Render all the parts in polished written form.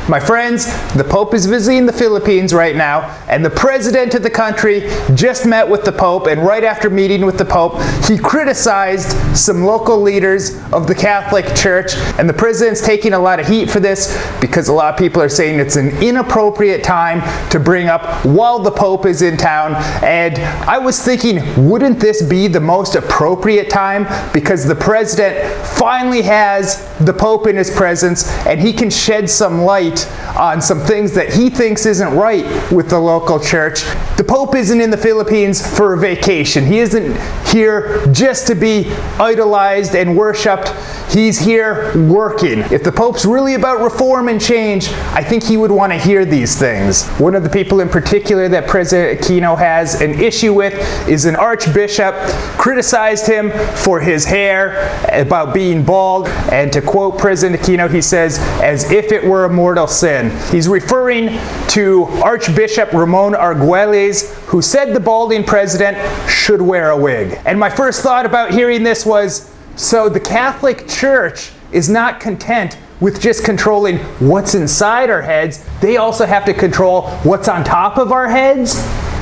My friends, the Pope is visiting the Philippines right now, and the President of the country just met with the Pope, and right after meeting with the Pope, he criticized some local leaders of the Catholic Church, and the President's taking a lot of heat for this because a lot of people are saying it's an inappropriate time to bring up while the Pope is in town. And I was thinking, wouldn't this be the most appropriate time, because the President finally has the Pope in his presence and he can shed some light on some things that he thinks isn't right with the local church. The Pope isn't in the Philippines for a vacation. He isn't here just to be idolized and worshipped. He's here working. If the Pope's really about reform and change, I think he would want to hear these things. One of the people in particular that President Aquino has an issue with is an archbishop. Criticized him for his hair, about being bald, and to quote President Aquino, he says, as if it were a mortal sin. He's referring to Archbishop Ramon Arguelles, who said the balding president should wear a wig. And my first thought about hearing this was, so the Catholic Church is not content with just controlling what's inside our heads. They also have to control what's on top of our heads?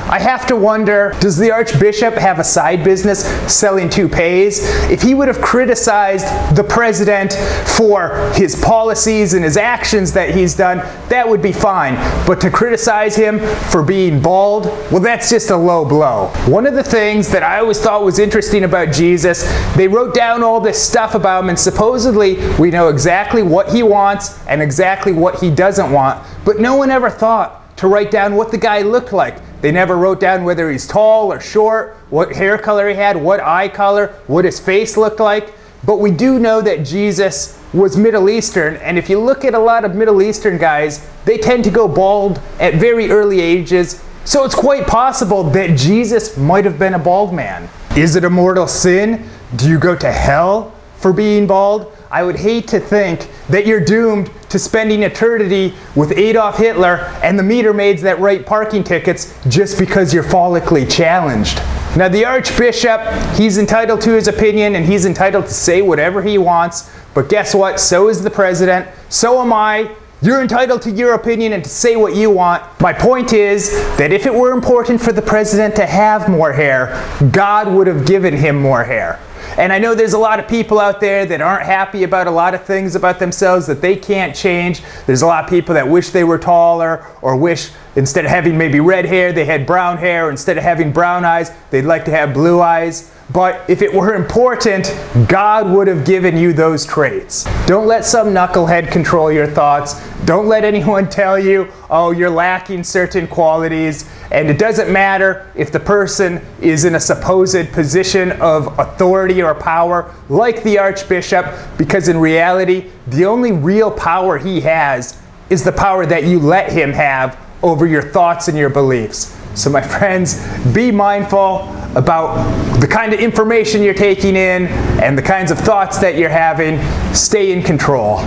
I have to wonder, does the Archbishop have a side business selling toupees? If he would have criticized the President for his policies and his actions that he's done, that would be fine. But to criticize him for being bald, well, that's just a low blow. One of the things that I always thought was interesting about Jesus, they wrote down all this stuff about him, and supposedly we know exactly what he wants and exactly what he doesn't want, but no one ever thought to write down what the guy looked like. They never wrote down whether he's tall or short, what hair color he had, what eye color, what his face looked like. But we do know that Jesus was Middle Eastern, and if you look at a lot of Middle Eastern guys, they tend to go bald at very early ages. So it's quite possible that Jesus might have been a bald man. Is it a mortal sin? Do you go to hell for being bald? I would hate to think that you're doomed to spending eternity with Adolf Hitler and the meter maids that write parking tickets just because you're follically challenged. Now the Archbishop, he's entitled to his opinion and he's entitled to say whatever he wants, but guess what? So is the President, so am I. You're entitled to your opinion and to say what you want. My point is that if it were important for the President to have more hair, God would have given him more hair. And I know there's a lot of people out there that aren't happy about a lot of things about themselves that they can't change. There's a lot of people that wish they were taller, or wish instead of having maybe red hair, they had brown hair, or instead of having brown eyes, they'd like to have blue eyes. But if it were important, God would have given you those traits. Don't let some knucklehead control your thoughts. Don't let anyone tell you, oh, you're lacking certain qualities. And it doesn't matter if the person is in a supposed position of authority or power, like the Archbishop, because in reality, the only real power he has is the power that you let him have over your thoughts and your beliefs. So my friends, be mindful about the kind of information you're taking in and the kinds of thoughts that you're having. Stay in control.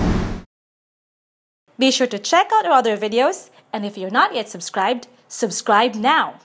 Be sure to check out our other videos, and if you're not yet subscribed, subscribe now.